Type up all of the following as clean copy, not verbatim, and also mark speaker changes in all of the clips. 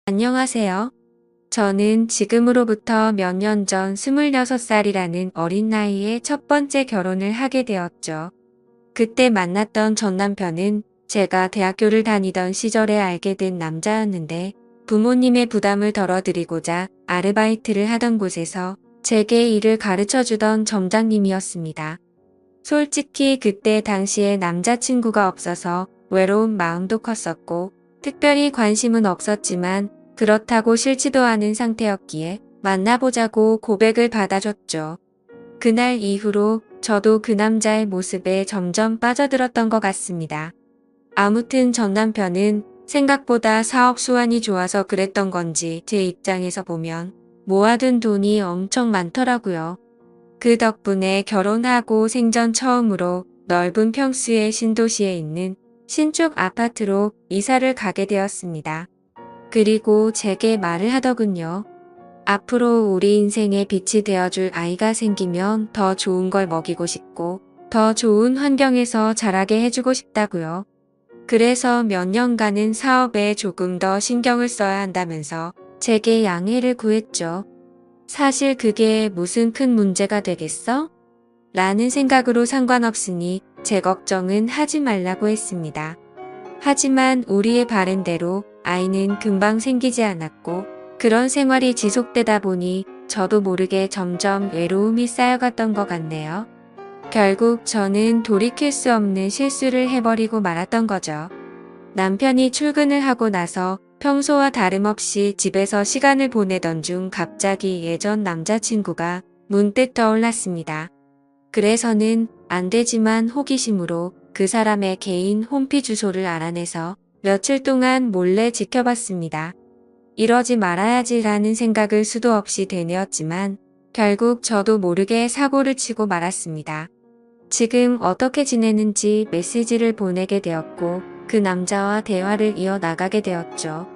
Speaker 1: 안녕하세요. 저는 지금으로부터 몇 년 전 26살이라는 어린 나이에 첫 번째 결혼을 하게 되었죠. 그때 만났던 전 남편은 제가 대학교를 다니던 시절에 알게 된 남자였는데 부모님의 부담을 덜어드리고자 아르바이트를 하던 곳에서 제게 일을 가르쳐 주던 점장님이었습니다. 솔직히 그때 당시에 남자친구가 없어서 외로운 마음도 컸었고 특별히 관심은 없었지만 그렇다고 싫지도 않은 상태였기에 만나보자고 고백을 받아줬죠. 그날 이후로 저도 그 남자의 모습에 점점 빠져들었던 것 같습니다. 아무튼 전 남편은 생각보다 사업 수완이 좋아서 그랬던 건지 제 입장에서 보면 모아둔 돈이 엄청 많더라고요. 그 덕분에 결혼하고 생전 처음으로 넓은 평수의 신도시에 있는 신축 아파트로 이사를 가게 되었습니다. 그리고 제게 말을 하더군요. 앞으로 우리 인생의 빛이 되어줄 아이가 생기면 더 좋은 걸 먹이고 싶고 더 좋은 환경에서 자라게 해주고 싶다고요. 그래서 몇 년간은 사업에 조금 더 신경을 써야 한다면서 제게 양해를 구했죠. 사실 그게 무슨 큰 문제가 되겠어? 라는 생각으로 상관없으니 제 걱정은 하지 말라고 했습니다. 하지만 우리의 바램대로 아이는 금방 생기지 않았고 그런 생활이 지속되다 보니 저도 모르게 점점 외로움이 쌓여갔던 것 같네요. 결국 저는 돌이킬 수 없는 실수를 해버리고 말았던 거죠. 남편이 출근을 하고 나서 평소와 다름없이 집에서 시간을 보내던 중 갑자기 예전 남자친구가 문득 떠올랐습니다. 그래서는 안 되지만 호기심으로 그 사람의 개인 홈피 주소를 알아내서 며칠 동안 몰래 지켜봤습니다. 이러지 말아야지라는 생각을 수도 없이 되뇌었지만 결국 저도 모르게 사고를 치고 말았습니다. 지금 어떻게 지내는지 메시지를 보내게 되었고 그 남자와 대화를 이어나가게 되었죠.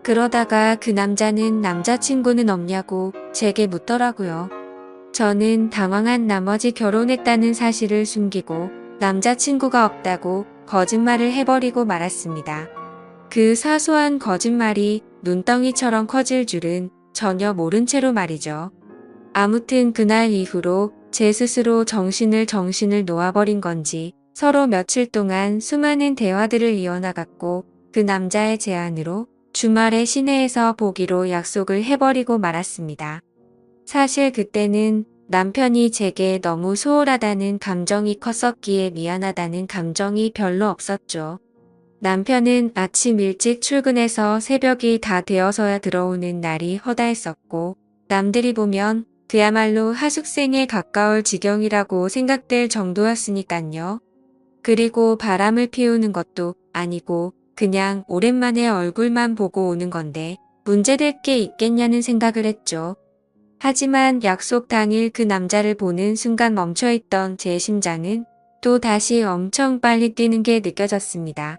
Speaker 1: 그러다가 그 남자는 남자친구는 없냐고 제게 묻더라고요. 저는 당황한 나머지 결혼했다는 사실을 숨기고 남자친구가 없다고 거짓말을 해버리고 말았습니다. 그 사소한 거짓말이 눈덩이처럼 커질 줄은 전혀 모른 채로 말이죠. 아무튼 그날 이후로 제 스스로 정신을 놓아버린 건지 서로 며칠 동안 수많은 대화들을 이어나갔고 그 남자의 제안으로 주말에 시내에서 보기로 약속을 해버리고 말았습니다. 사실 그때는 남편이 제게 너무 소홀하다는 감정이 컸었기에 미안하다는 감정이 별로 없었죠. 남편은 아침 일찍 출근해서 새벽이 다 되어서야 들어오는 날이 허다했었고 남들이 보면 그야말로 하숙생에 가까울 지경이라고 생각될 정도였으니깐요. 그리고 바람을 피우는 것도 아니고 그냥 오랜만에 얼굴만 보고 오는 건데 문제될 게 있겠냐는 생각을 했죠. 하지만 약속 당일 그 남자를 보는 순간 멈춰있던 제 심장은 또 다시 엄청 빨리 뛰는 게 느껴졌습니다.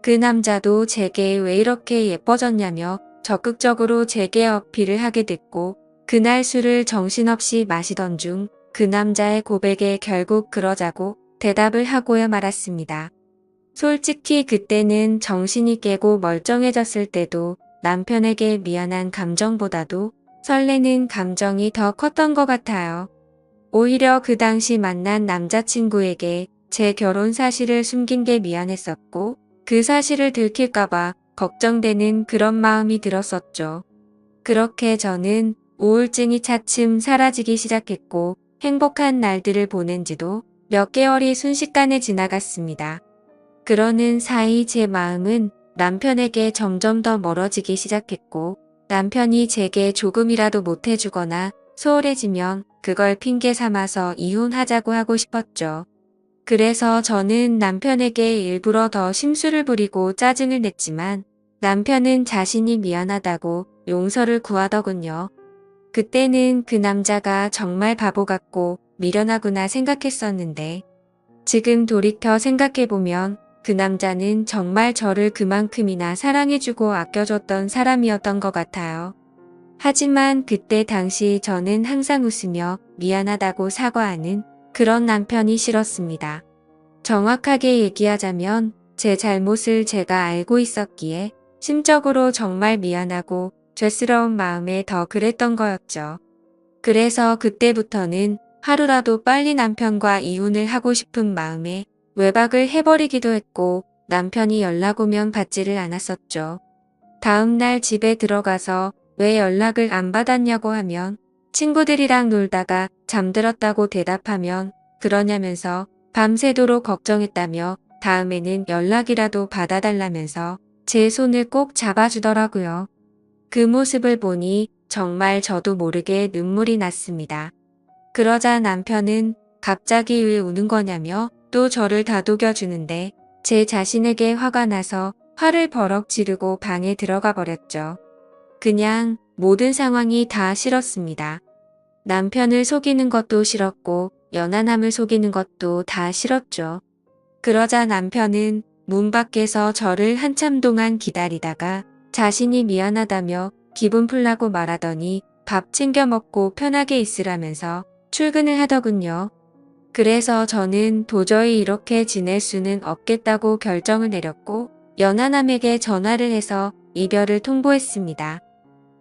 Speaker 1: 그 남자도 제게 왜 이렇게 예뻐졌냐며 적극적으로 제게 어필을 하게 됐고 그날 술을 정신없이 마시던 중 그 남자의 고백에 결국 그러자고 대답을 하고야 말았습니다. 솔직히 그때는 정신이 깨고 멀쩡해졌을 때도 남편에게 미안한 감정보다도 설레는 감정이 더 컸던 것 같아요. 오히려 그 당시 만난 남자친구에게 제 결혼 사실을 숨긴 게 미안했었고 그 사실을 들킬까봐 걱정되는 그런 마음이 들었었죠. 그렇게 저는 우울증이 차츰 사라지기 시작했고 행복한 날들을 보낸 지도 몇 개월이 순식간에 지나갔습니다. 그러는 사이 제 마음은 남편에게 점점 더 멀어지기 시작했고 남편이 제게 조금이라도 못해주거나 소홀해지면 그걸 핑계 삼아서 이혼하자고 하고 싶었죠. 그래서 저는 남편에게 일부러 더 심술을 부리고 짜증을 냈지만 남편은 자신이 미안하다고 용서를 구하더군요. 그때는 그 남자가 정말 바보 같고 미련하구나 생각했었는데 지금 돌이켜 생각해보면 그 남자는 정말 저를 그만큼이나 사랑해주고 아껴줬던 사람이었던 것 같아요. 하지만 그때 당시 저는 항상 웃으며 미안하다고 사과하는 그런 남편이 싫었습니다. 정확하게 얘기하자면 제 잘못을 제가 알고 있었기에 심적으로 정말 미안하고 죄스러운 마음에 더 그랬던 거였죠. 그래서 그때부터는 하루라도 빨리 남편과 이혼을 하고 싶은 마음에 외박을 해버리기도 했고 남편이 연락 오면 받지를 않았었죠. 다음날 집에 들어가서 왜 연락을 안 받았냐고 하면 친구들이랑 놀다가 잠들었다고 대답하면 그러냐면서 밤새도록 걱정했다며 다음에는 연락이라도 받아달라면서 제 손을 꼭 잡아주더라고요. 그 모습을 보니 정말 저도 모르게 눈물이 났습니다. 그러자 남편은 갑자기 왜 우는 거냐며 또 저를 다독여주는데 제 자신에게 화가 나서 화를 버럭 지르고 방에 들어가 버렸죠. 그냥 모든 상황이 다 싫었습니다. 남편을 속이는 것도 싫었고 연하남을 속이는 것도 다 싫었죠. 그러자 남편은 문 밖에서 저를 한참 동안 기다리다가 자신이 미안하다며 기분 풀라고 말하더니 밥 챙겨 먹고 편하게 있으라면서 출근을 하더군요. 그래서 저는 도저히 이렇게 지낼 수는 없겠다고 결정을 내렸고 연하남에게 전화를 해서 이별을 통보했습니다.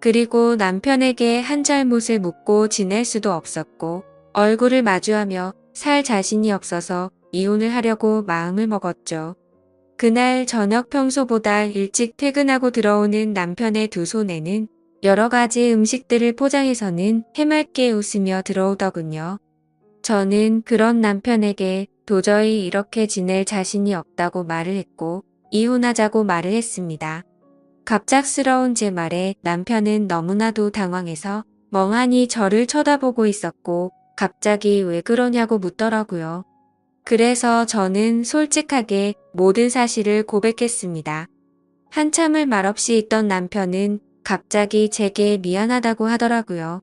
Speaker 1: 그리고 남편에게 한 잘못을 묻고 지낼 수도 없었고 얼굴을 마주하며 살 자신이 없어서 이혼을 하려고 마음을 먹었죠. 그날 저녁 평소보다 일찍 퇴근하고 들어오는 남편의 두 손에는 여러 가지 음식들을 포장해서는 해맑게 웃으며 들어오더군요. 저는 그런 남편에게 도저히 이렇게 지낼 자신이 없다고 말을 했고 이혼하자고 말을 했습니다. 갑작스러운 제 말에 남편은 너무나도 당황해서 멍하니 저를 쳐다보고 있었고 갑자기 왜 그러냐고 묻더라고요. 그래서 저는 솔직하게 모든 사실을 고백했습니다. 한참을 말없이 있던 남편은 갑자기 제게 미안하다고 하더라고요.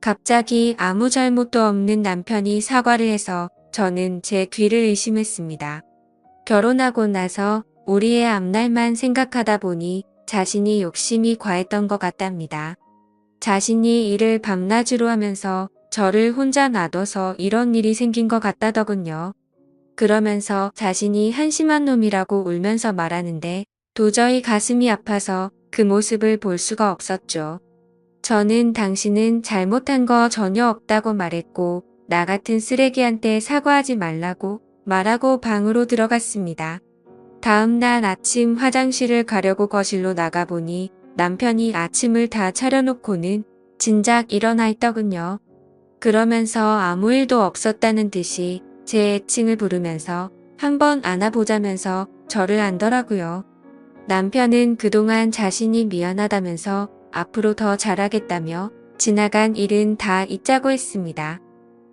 Speaker 1: 갑자기 아무 잘못도 없는 남편이 사과를 해서 저는 제 귀를 의심했습니다. 결혼하고 나서 우리의 앞날만 생각하다 보니 자신이 욕심이 과했던 것 같답니다. 자신이 일을 밤낮으로 하면서 저를 혼자 놔둬서 이런 일이 생긴 것 같다더군요. 그러면서 자신이 한심한 놈이라고 울면서 말하는데 도저히 가슴이 아파서 그 모습을 볼 수가 없었죠. 저는 당신은 잘못한 거 전혀 없다고 말했고 나 같은 쓰레기한테 사과하지 말라고 말하고 방으로 들어갔습니다. 다음 날 아침 화장실을 가려고 거실로 나가보니 남편이 아침을 다 차려놓고는 진작 일어나 있더군요. 그러면서 아무 일도 없었다는 듯이 제 애칭을 부르면서 한번 안아보자면서 저를 안더라고요. 남편은 그동안 자신이 미안하다면서 앞으로 더 잘하겠다며 지나간 일은 다 잊자고 했습니다.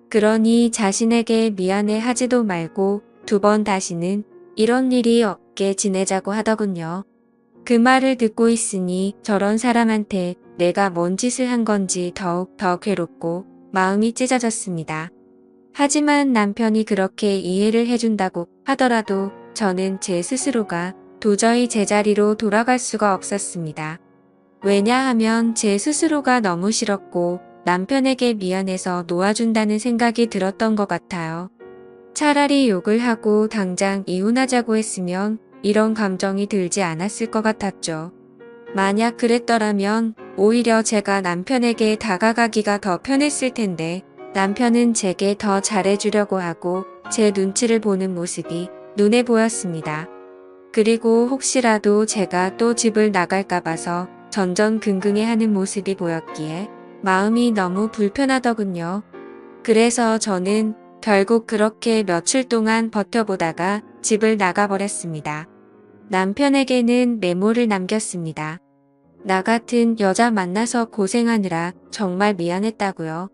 Speaker 1: 그러니 자신에게 미안해 하지도 말고 두 번 다시는 이런 일이 없게 지내자고 하더군요. 그 말을 듣고 있으니 저런 사람한테 내가 뭔 짓을 한 건지 더욱 더 괴롭고 마음이 찢어졌습니다. 하지만 남편이 그렇게 이해를 해준다고 하더라도 저는 제 스스로가 도저히 제자리로 돌아갈 수가 없었습니다. 왜냐하면 제 스스로가 너무 싫었고 남편에게 미안해서 놓아준다는 생각이 들었던 것 같아요. 차라리 욕을 하고 당장 이혼하자고 했으면 이런 감정이 들지 않았을 것 같았죠. 만약 그랬더라면 오히려 제가 남편에게 다가가기가 더 편했을 텐데 남편은 제게 더 잘해주려고 하고 제 눈치를 보는 모습이 눈에 보였습니다. 그리고 혹시라도 제가 또 집을 나갈까 봐서 전전긍긍해하는 모습이 보였기에 마음이 너무 불편하더군요. 그래서 저는 결국 그렇게 며칠 동안 버텨보다가 집을 나가버렸습니다. 남편에게는 메모를 남겼습니다. 나 같은 여자 만나서 고생하느라 정말 미안했다고요.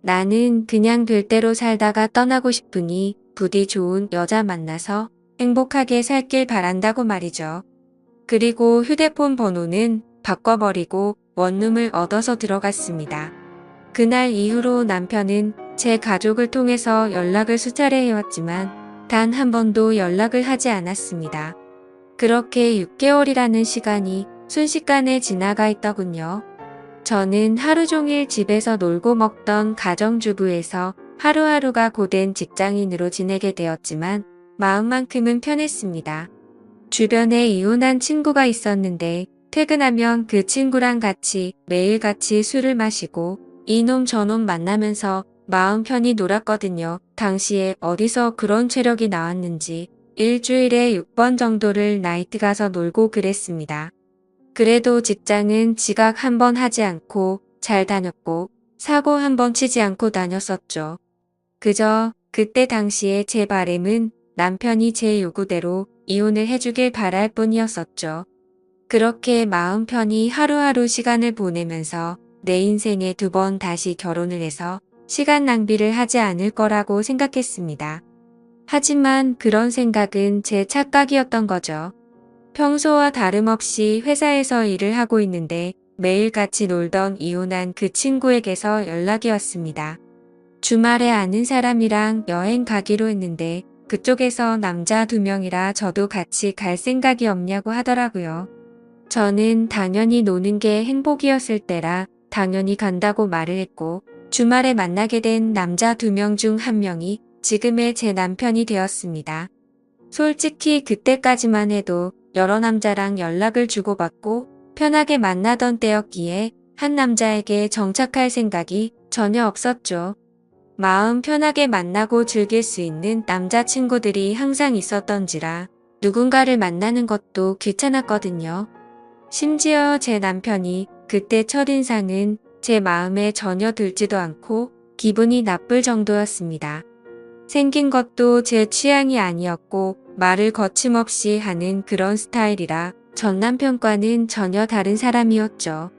Speaker 1: 나는 그냥 될 대로 살다가 떠나고 싶으니 부디 좋은 여자 만나서 행복하게 살길 바란다고 말이죠. 그리고 휴대폰 번호는 바꿔버리고 원룸을 얻어서 들어갔습니다. 그날 이후로 남편은 제 가족을 통해서 연락을 수차례 해왔지만 단 한 번도 연락을 하지 않았습니다. 그렇게 6개월이라는 시간이 순식간에 지나가 있더군요. 저는 하루 종일 집에서 놀고 먹던 가정주부에서 하루하루가 고된 직장인으로 지내게 되었지만 마음만큼은 편했습니다. 주변에 이혼한 친구가 있었는데 퇴근하면 그 친구랑 같이 매일같이 술을 마시고 이놈 저놈 만나면서 마음 편히 놀았거든요. 당시에 어디서 그런 체력이 나왔는지 일주일에 6번 정도를 나이트 가서 놀고 그랬습니다. 그래도 직장은 지각 한 번 하지 않고 잘 다녔고 사고 한 번 치지 않고 다녔었죠. 그저 그때 당시에 제 바람은 남편이 제 요구대로 이혼을 해주길 바랄 뿐이었었죠. 그렇게 마음 편히 하루하루 시간을 보내면서 내 인생에 2번 다시 결혼을 해서 시간 낭비를 하지 않을 거라고 생각했습니다. 하지만 그런 생각은 제 착각이었던 거죠. 평소와 다름없이 회사에서 일을 하고 있는데 매일 같이 놀던 이혼한 그 친구에게서 연락이 왔습니다. 주말에 아는 사람이랑 여행 가기로 했는데 그쪽에서 남자 2명이라 저도 같이 갈 생각이 없냐고 하더라고요. 저는 당연히 노는 게 행복이었을 때라 당연히 간다고 말을 했고 주말에 만나게 된 남자 2명 중 1명이 지금의 제 남편이 되었습니다. 솔직히 그때까지만 해도 여러 남자랑 연락을 주고받고 편하게 만나던 때였기에 한 남자에게 정착할 생각이 전혀 없었죠. 마음 편하게 만나고 즐길 수 있는 남자친구들이 항상 있었던지라 누군가를 만나는 것도 귀찮았거든요. 심지어 제 남편이 그때 첫인상은 제 마음에 전혀 들지도 않고 기분이 나쁠 정도였습니다. 생긴 것도 제 취향이 아니었고 말을 거침없이 하는 그런 스타일이라 전 남편과는 전혀 다른 사람이었죠.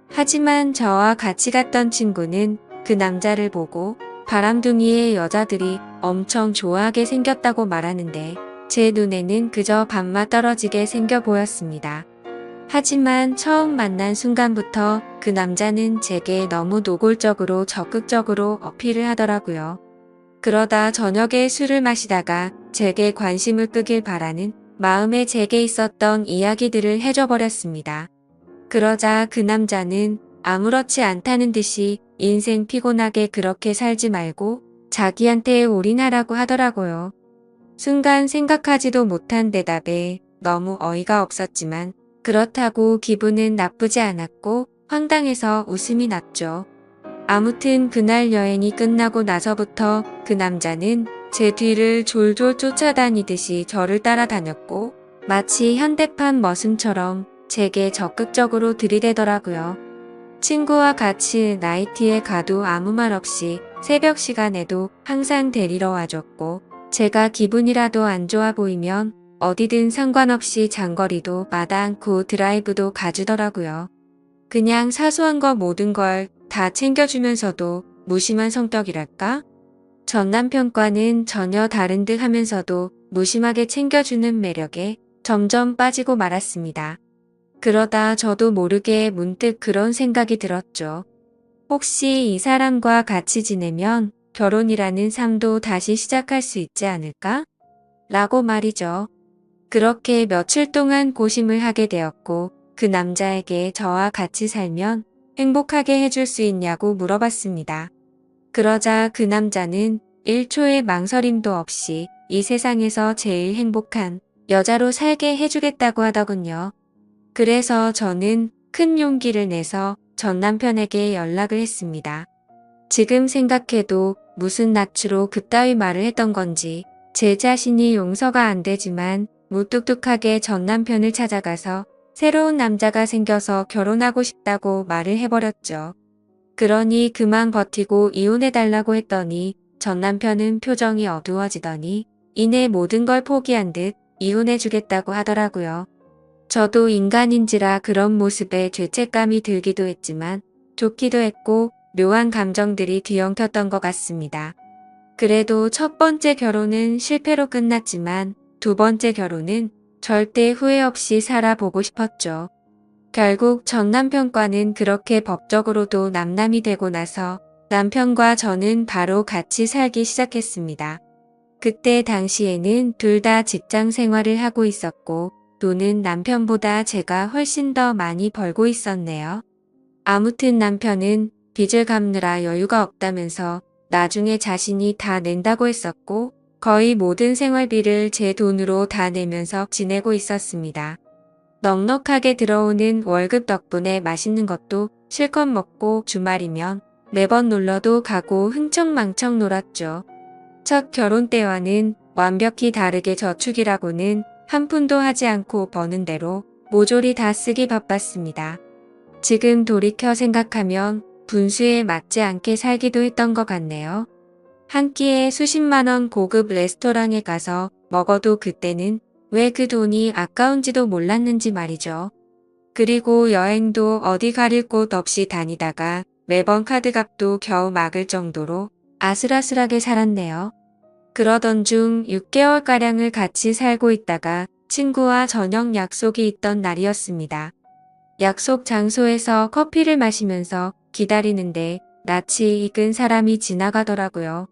Speaker 1: 하지만 저와 같이 갔던 친구는 그 남자를 보고 바람둥이의 여자들이 엄청 좋아하게 생겼다고 말하는데 제 눈에는 그저 밥맛 떨어지게 생겨 보였습니다. 하지만 처음 만난 순간부터 그 남자는 제게 너무 노골적으로 적극적으로 어필을 하더라고요. 그러다 저녁에 술을 마시다가 제게 관심을 끄길 바라는 마음에 제게 있었던 이야기들을 해줘버렸습니다. 그러자 그 남자는 아무렇지 않다는 듯이 인생 피곤하게 그렇게 살지 말고 자기한테 올인하라고 하더라고요. 순간 생각하지도 못한 대답에 너무 어이가 없었지만 그렇다고 기분은 나쁘지 않았고 황당해서 웃음이 났죠. 아무튼 그날 여행이 끝나고 나서부터 그 남자는 제 뒤를 졸졸 쫓아다니듯이 저를 따라다녔고 마치 현대판 머슴처럼 제게 적극적으로 들이대더라고요. 친구와 같이 나이트에 가도 아무 말 없이 새벽 시간에도 항상 데리러 와줬고 제가 기분이라도 안 좋아 보이면 어디든 상관없이 장거리도 마다 않고 드라이브도 가주더라고요. 그냥 사소한 거 모든 걸 다 챙겨주면서도 무심한 성격이랄까? 전 남편과는 전혀 다른 듯 하면서도 무심하게 챙겨주는 매력에 점점 빠지고 말았습니다. 그러다 저도 모르게 문득 그런 생각이 들었죠. 혹시 이 사람과 같이 지내면 결혼이라는 삶도 다시 시작할 수 있지 않을까? 라고 말이죠. 그렇게 며칠 동안 고심을 하게 되었고 그 남자에게 저와 같이 살면 행복하게 해줄 수 있냐고 물어봤습니다. 그러자 그 남자는 1초의 망설임도 없이 이 세상에서 제일 행복한 여자로 살게 해주겠다고 하더군요. 그래서 저는 큰 용기를 내서 전 남편에게 연락을 했습니다. 지금 생각해도 무슨 낯으로 그따위 말을 했던 건지 제 자신이 용서가 안 되지만 무뚝뚝하게 전 남편을 찾아가서 새로운 남자가 생겨서 결혼하고 싶다고 말을 해버렸죠. 그러니 그만 버티고 이혼해달라고 했더니 전 남편은 표정이 어두워지더니 이내 모든 걸 포기한 듯 이혼해주겠다고 하더라고요. 저도 인간인지라 그런 모습에 죄책감이 들기도 했지만 좋기도 했고 묘한 감정들이 뒤엉켰던 것 같습니다. 그래도 첫 번째 결혼은 실패로 끝났지만 2번째 결혼은 절대 후회 없이 살아보고 싶었죠. 결국 전 남편과는 그렇게 법적으로도 남남이 되고 나서 남편과 저는 바로 같이 살기 시작했습니다. 그때 당시에는 둘 다 직장 생활을 하고 있었고 돈은 남편보다 제가 훨씬 더 많이 벌고 있었네요. 아무튼 남편은 빚을 갚느라 여유가 없다면서 나중에 자신이 다 낸다고 했었고 거의 모든 생활비를 제 돈으로 다 내면서 지내고 있었습니다. 넉넉하게 들어오는 월급 덕분에 맛있는 것도 실컷 먹고 주말이면 매번 놀러도 가고 흥청망청 놀았죠. 첫 결혼 때와는 완벽히 다르게 저축이라고는 한 푼도 하지 않고 버는 대로 모조리 다 쓰기 바빴습니다. 지금 돌이켜 생각하면 분수에 맞지 않게 살기도 했던 것 같네요. 한 끼에 수십만 원 고급 레스토랑에 가서 먹어도 그때는 왜 그 돈이 아까운지도 몰랐는지 말이죠. 그리고 여행도 어디 가릴 곳 없이 다니다가 매번 카드값도 겨우 막을 정도로 아슬아슬하게 살았네요. 그러던 중 6개월가량을 같이 살고 있다가 친구와 저녁 약속이 있던 날이었습니다. 약속 장소에서 커피를 마시면서 기다리는데 낯이 익은 사람이 지나가더라고요.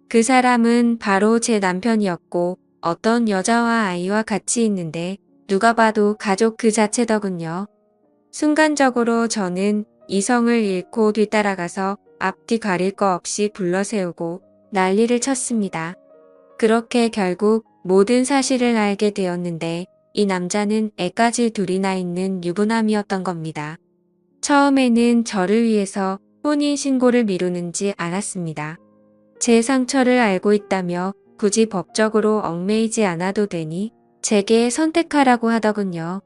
Speaker 1: 그 사람은 바로 제 남편이었고 어떤 여자와 아이와 같이 있는데 누가 봐도 가족 그 자체더군요. 순간적으로 저는 이성을 잃고 뒤따라가서 앞뒤 가릴 거 없이 불러세우고 난리를 쳤습니다. 그렇게 결국 모든 사실을 알게 되었는데 이 남자는 애까지 둘이나 있는 유부남이었던 겁니다. 처음에는 저를 위해서 혼인신고를 미루는지 알았습니다. 제 상처를 알고 있다며 굳이 법적으로 얽매이지 않아도 되니 제게 선택하라고 하더군요.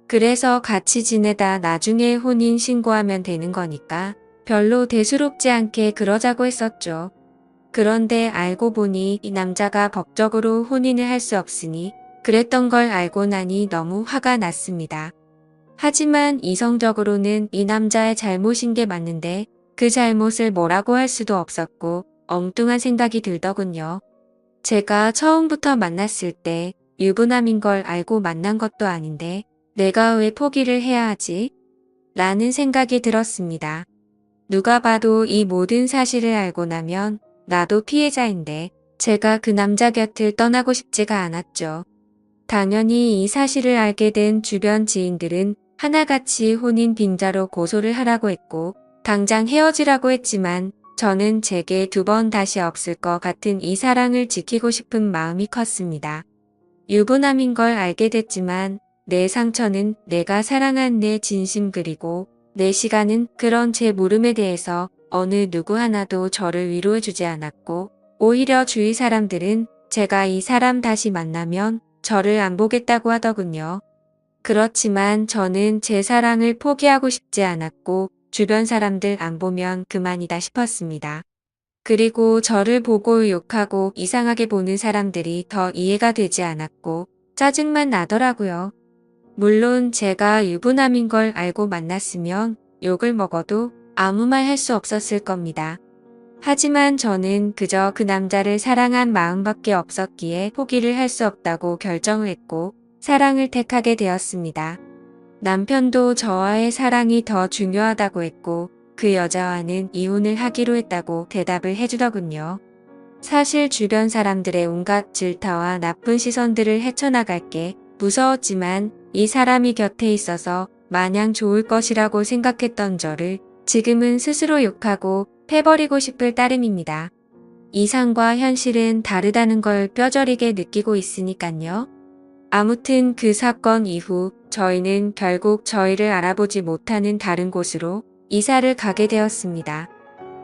Speaker 1: 그래서 같이 지내다 나중에 혼인 신고하면 되는 거니까 별로 대수롭지 않게 그러자고 했었죠. 그런데 알고 보니 이 남자가 법적으로 혼인을 할 수 없으니 그랬던 걸 알고 나니 너무 화가 났습니다. 하지만 이성적으로는 이 남자의 잘못인 게 맞는데 그 잘못을 뭐라고 할 수도 없었고 엉뚱한 생각이 들더군요. 제가 처음부터 만났을 때 유부남인 걸 알고 만난 것도 아닌데 내가 왜 포기를 해야 하지? 라는 생각이 들었습니다. 누가 봐도 이 모든 사실을 알고 나면 나도 피해자인데 제가 그 남자 곁을 떠나고 싶지가 않았죠. 당연히 이 사실을 알게 된 주변 지인들은 하나같이 혼인 빙자로 고소를 하라고 했고 당장 헤어지라고 했지만 저는 제게 2번 다시 없을 것 같은 이 사랑을 지키고 싶은 마음이 컸습니다. 유부남인 걸 알게 됐지만 내 상처는 내가 사랑한 내 진심 그리고 내 시간은 그런 제 물음에 대해서 어느 누구 하나도 저를 위로해주지 않았고 오히려 주위 사람들은 제가 이 사람 다시 만나면 저를 안 보겠다고 하더군요. 그렇지만 저는 제 사랑을 포기하고 싶지 않았고 주변 사람들 안 보면 그만이다 싶었습니다. 그리고 저를 보고 욕하고 이상하게 보는 사람들이 더 이해가 되지 않았고 짜증만 나더라고요. 물론 제가 유부남인 걸 알고 만났으면 욕을 먹어도 아무 말 할 수 없었을 겁니다. 하지만 저는 그저 그 남자를 사랑한 마음밖에 없었기에 포기를 할 수 없다고 결정을 했고 사랑을 택하게 되었습니다. 남편도 저와의 사랑이 더 중요하다고 했고 그 여자와는 이혼을 하기로 했다고 대답을 해주더군요. 사실 주변 사람들의 온갖 질타와 나쁜 시선들을 헤쳐나갈 게 무서웠지만 이 사람이 곁에 있어서 마냥 좋을 것이라고 생각했던 저를 지금은 스스로 욕하고 패버리고 싶을 따름입니다. 이상과 현실은 다르다는 걸 뼈저리게 느끼고 있으니깐요. 아무튼 그 사건 이후 저희는 결국 저희를 알아보지 못하는 다른 곳으로 이사를 가게 되었습니다.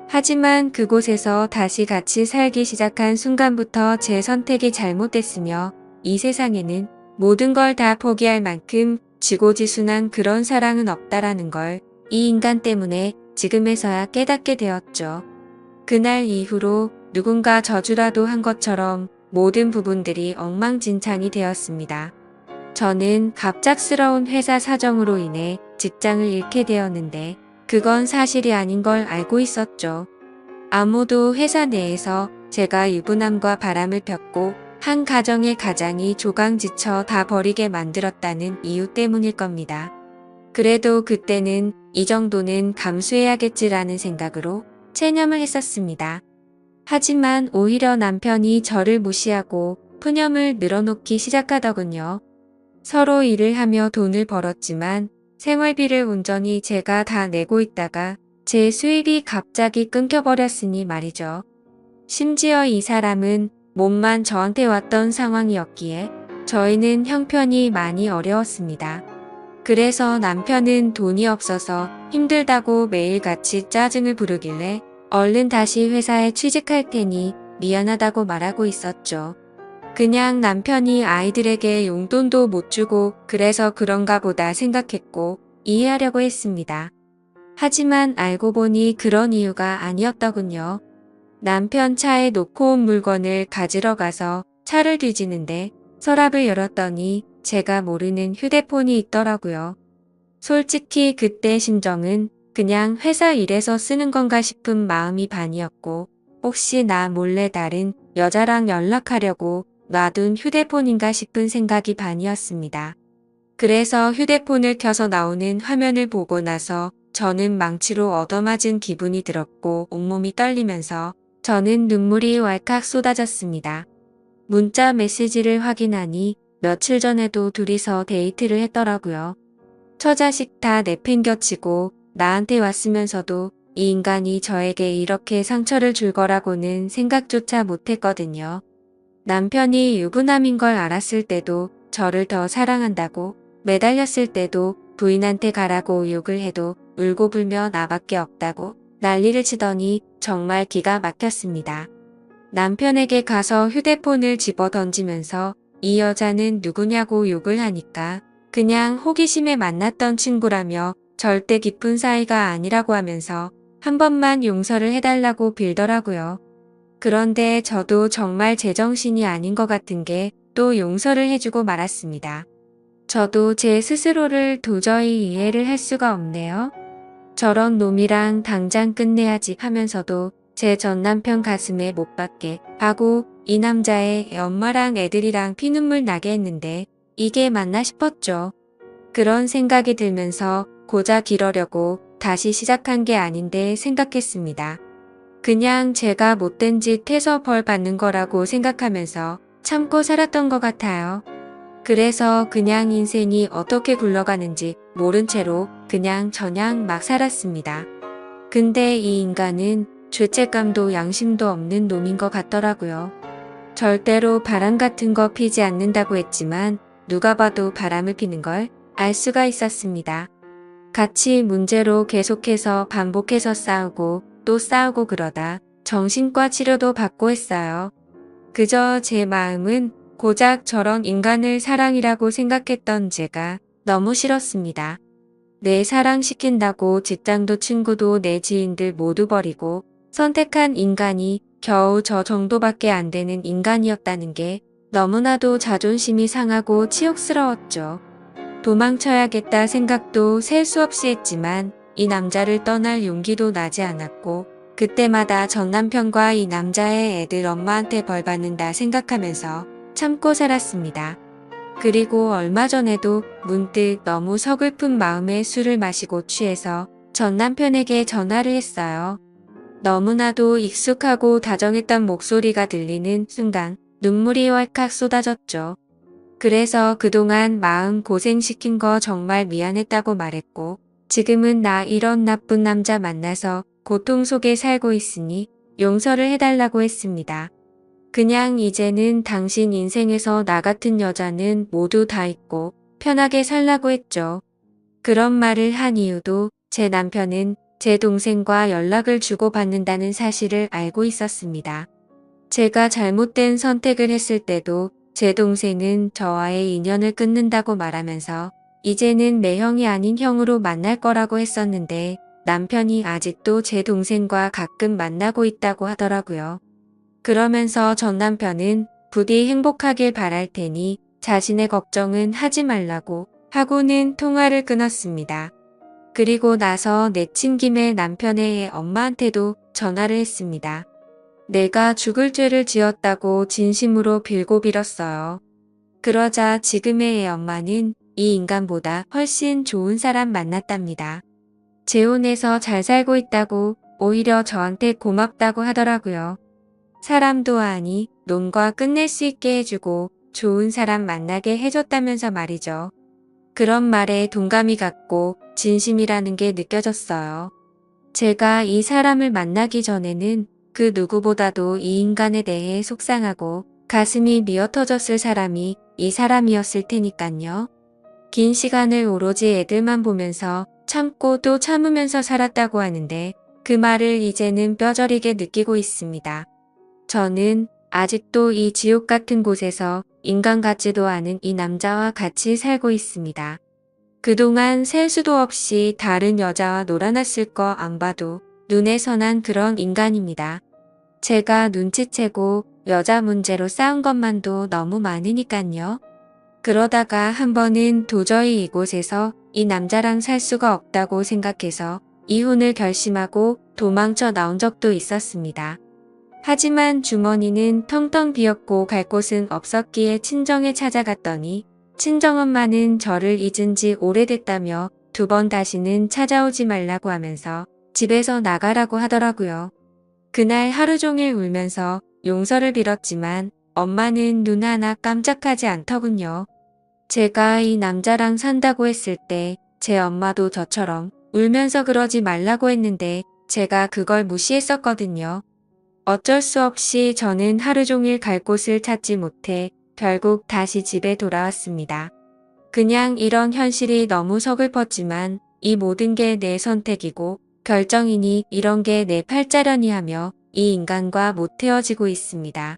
Speaker 1: 하지만 그곳에서 다시 같이 살기 시작한 순간부터 제 선택이 잘못됐으며 이 세상에는 모든 걸 다 포기할 만큼 지고지순한 그런 사랑은 없다라는 걸 이 인간 때문에 지금에서야 깨닫게 되었죠. 그날 이후로 누군가 저주라도 한 것처럼 모든 부분들이 엉망진창이 되었습니다. 저는 갑작스러운 회사 사정으로 인해 직장을 잃게 되었는데 그건 사실이 아닌 걸 알고 있었죠. 아무도 회사 내에서 제가 유부남과 바람을 폈고 한 가정의 가장이 조강지쳐 다 버리게 만들었다는 이유 때문일 겁니다. 그래도 그때는 이 정도는 감수해야겠지라는 생각으로 체념을 했었습니다. 하지만 오히려 남편이 저를 무시하고 푸념을 늘어놓기 시작하더군요. 서로 일을 하며 돈을 벌었지만 생활비를 온전히 제가 다 내고 있다가 제 수입이 갑자기 끊겨버렸으니 말이죠. 심지어 이 사람은 몸만 저한테 왔던 상황이었기에 저희는 형편이 많이 어려웠습니다. 그래서 남편은 돈이 없어서 힘들다고 매일같이 짜증을 부르길래 얼른 다시 회사에 취직할 테니 미안하다고 말하고 있었죠. 그냥 남편이 아이들에게 용돈도 못 주고 그래서 그런가 보다 생각했고 이해하려고 했습니다. 하지만 알고 보니 그런 이유가 아니었더군요. 남편 차에 놓고 온 물건을 가지러 가서 차를 뒤지는데 서랍을 열었더니 제가 모르는 휴대폰이 있더라고요. 솔직히 그때 심정은 그냥 회사 일에서 쓰는 건가 싶은 마음이 반이었고 혹시 나 몰래 다른 여자랑 연락하려고 놔둔 휴대폰인가 싶은 생각이 반이었습니다. 그래서 휴대폰을 켜서 나오는 화면을 보고 나서 저는 망치로 얻어맞은 기분이 들었고 온몸이 떨리면서 저는 눈물이 왈칵 쏟아졌습니다. 문자 메시지를 확인하니 며칠 전에도 둘이서 데이트를 했더라고요. 처자식 다 내팽겨치고 나한테 왔으면서도 이 인간이 저에게 이렇게 상처를 줄 거라고는 생각조차 못했거든요. 남편이 유부남인 걸 알았을 때도 저를 더 사랑한다고 매달렸을 때도 부인한테 가라고 욕을 해도 울고불며 나밖에 없다고 난리를 치더니 정말 기가 막혔습니다. 남편에게 가서 휴대폰을 집어 던지면서 이 여자는 누구냐고 욕을 하니까 그냥 호기심에 만났던 친구라며 절대 깊은 사이가 아니라고 하면서 한 번만 용서를 해달라고 빌더라고요. 그런데 저도 정말 제정신이 아닌 것 같은 게 또 용서를 해주고 말았습니다. 저도 제 스스로를 도저히 이해를 할 수가 없네요. 저런 놈이랑 당장 끝내야지 하면서도 제 전남편 가슴에 못 박게 하고 이 남자의 엄마랑 애들이랑 피눈물 나게 했는데 이게 맞나 싶었죠. 그런 생각이 들면서 고작 이러려고 다시 시작한 게 아닌데 생각했습니다. 그냥 제가 못된 짓 해서 벌 받는 거라고 생각하면서 참고 살았던 것 같아요. 그래서 그냥 인생이 어떻게 굴러가는지 모른 채로 그냥 저냥 막 살았습니다. 근데 이 인간은 죄책감도 양심도 없는 놈인 것 같더라고요. 절대로 바람 같은 거 피지 않는다고 했지만 누가 봐도 바람을 피는 걸 알 수가 있었습니다. 같이 문제로 계속해서 반복해서 싸우고 또 싸우고 그러다 정신과 치료도 받고 했어요. 그저 제 마음은 고작 저런 인간을 사랑이라고 생각했던 제가 너무 싫었습니다. 내 사랑시킨다고 직장도 친구도 내 지인들 모두 버리고 선택한 인간이 겨우 저 정도밖에 안 되는 인간이었다는 게 너무나도 자존심이 상하고 치욕스러웠죠. 도망쳐야겠다 생각도 셀 수 없이 했지만 이 남자를 떠날 용기도 나지 않았고 그때마다 전 남편과 이 남자의 애들 엄마한테 벌 받는다 생각하면서 참고 살았습니다. 그리고 얼마 전에도 문득 너무 서글픈 마음에 술을 마시고 취해서 전 남편에게 전화를 했어요. 너무나도 익숙하고 다정했던 목소리가 들리는 순간 눈물이 왈칵 쏟아졌죠. 그래서 그동안 마음 고생시킨 거 정말 미안했다고 말했고 지금은 나 이런 나쁜 남자 만나서 고통 속에 살고 있으니 용서를 해달라고 했습니다. 그냥 이제는 당신 인생에서 나 같은 여자는 모두 다 있고 편하게 살라고 했죠. 그런 말을 한 이유도 제 남편은 제 동생과 연락을 주고받는다는 사실을 알고 있었습니다. 제가 잘못된 선택을 했을 때도 제 동생은 저와의 인연을 끊는다고 말하면서 이제는 내 형이 아닌 형으로 만날 거라고 했었는데 남편이 아직도 제 동생과 가끔 만나고 있다고 하더라고요. 그러면서 전 남편은 부디 행복하길 바랄 테니 자신의 걱정은 하지 말라고 하고는 통화를 끊었습니다. 그리고 나서 내친 김에 남편의 엄마한테도 전화를 했습니다. 내가 죽을 죄를 지었다고 진심으로 빌고 빌었어요. 그러자 지금의 애 엄마는 이 인간보다 훨씬 좋은 사람 만났답니다. 재혼해서 잘 살고 있다고 오히려 저한테 고맙다고 하더라고요. 사람도 아니 놈과 끝낼 수 있게 해주고 좋은 사람 만나게 해줬다면서 말이죠. 그런 말에 동감이 갔고 진심이라는 게 느껴졌어요. 제가 이 사람을 만나기 전에는 그 누구보다도 이 인간에 대해 속상하고 가슴이 미어터졌을 사람이 이 사람이었을 테니깐요. 긴 시간을 오로지 애들만 보면서 참고 또 참으면서 살았다고 하는데 그 말을 이제는 뼈저리게 느끼고 있습니다. 저는 아직도 이 지옥 같은 곳에서 인간 같지도 않은 이 남자와 같이 살고 있습니다. 그동안 셀 수도 없이 다른 여자와 놀아났을 거 안 봐도 눈에 선한 그런 인간입니다. 제가 눈치채고 여자 문제로 싸운 것만도 너무 많으니깐요. 그러다가 한 번은 도저히 이곳에서 이 남자랑 살 수가 없다고 생각해서 이혼을 결심하고 도망쳐 나온 적도 있었습니다. 하지만 주머니는 텅텅 비었고 갈 곳은 없었기에 친정에 찾아갔더니 친정엄마는 저를 잊은 지 오래됐다며 2번 다시는 찾아오지 말라고 하면서 집에서 나가라고 하더라고요. 그날 하루 종일 울면서 용서를 빌었지만 엄마는 눈 하나 깜짝하지 않더군요. 제가 이 남자랑 산다고 했을 때 제 엄마도 저처럼 울면서 그러지 말라고 했는데 제가 그걸 무시했었거든요. 어쩔 수 없이 저는 하루 종일 갈 곳을 찾지 못해 결국 다시 집에 돌아왔습니다. 그냥 이런 현실이 너무 서글펐지만 이 모든 게 내 선택이고 결정이니 이런 게 내 팔자련이 하며 이 인간과 못 헤어지고 있습니다.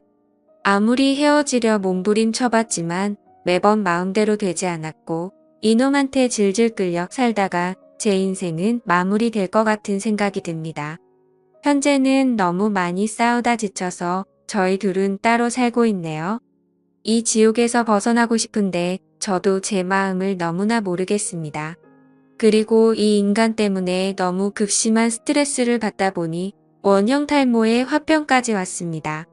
Speaker 1: 아무리 헤어지려 몸부림쳐봤지만 매번 마음대로 되지 않았고 이놈한테 질질 끌려 살다가 제 인생은 마무리될 것 같은 생각이 듭니다. 현재는 너무 많이 싸우다 지쳐서 저희 둘은 따로 살고 있네요. 이 지옥에서 벗어나고 싶은데 저도 제 마음을 너무나 모르겠습니다. 그리고 이 인간 때문에 너무 극심한 스트레스를 받다 보니 원형 탈모에 화병까지 왔습니다.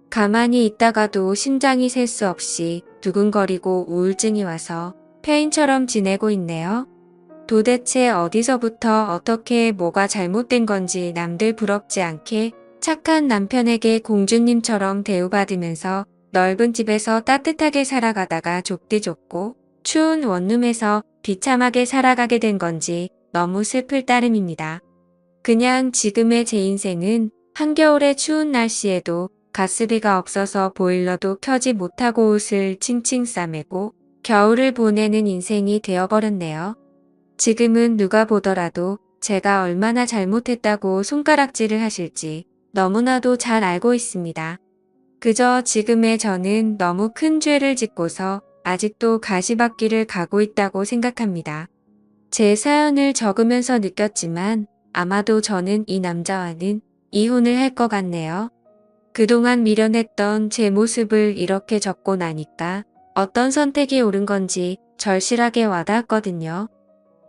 Speaker 1: 가만히 있다가도 심장이 셀 수 없이 두근거리고 우울증이 와서 폐인처럼 지내고 있네요. 도대체 어디서부터 어떻게 뭐가 잘못된 건지 남들 부럽지 않게 착한 남편에게 공주님처럼 대우받으면서 넓은 집에서 따뜻하게 살아가다가 좁디 좁고 추운 원룸에서 비참하게 살아가게 된 건지 너무 슬플 따름입니다. 그냥 지금의 제 인생은 한겨울의 추운 날씨에도 가스비가 없어서 보일러도 켜지 못하고 옷을 칭칭 싸매고 겨울을 보내는 인생이 되어버렸네요. 지금은 누가 보더라도 제가 얼마나 잘못했다고 손가락질을 하실지 너무나도 잘 알고 있습니다. 그저 지금의 저는 너무 큰 죄를 짓고서 아직도 가시밭길을 가고 있다고 생각합니다. 제 사연을 적으면서 느꼈지만 아마도 저는 이 남자와는 이혼을 할 것 같네요. 그동안 미련했던 제 모습을 이렇게 적고 나니까 어떤 선택이 옳은 건지 절실하게 와닿았거든요.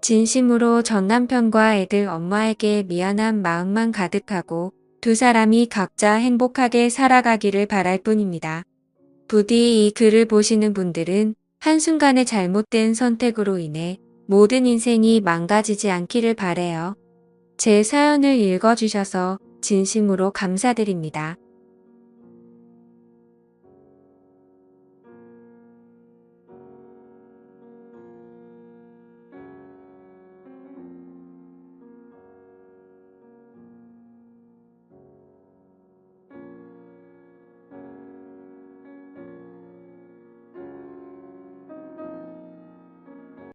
Speaker 1: 진심으로 전 남편과 애들 엄마에게 미안한 마음만 가득하고 두 사람이 각자 행복하게 살아가기를 바랄 뿐입니다. 부디 이 글을 보시는 분들은 한순간의 잘못된 선택으로 인해 모든 인생이 망가지지 않기를 바래요. 제 사연을 읽어주셔서 진심으로 감사드립니다.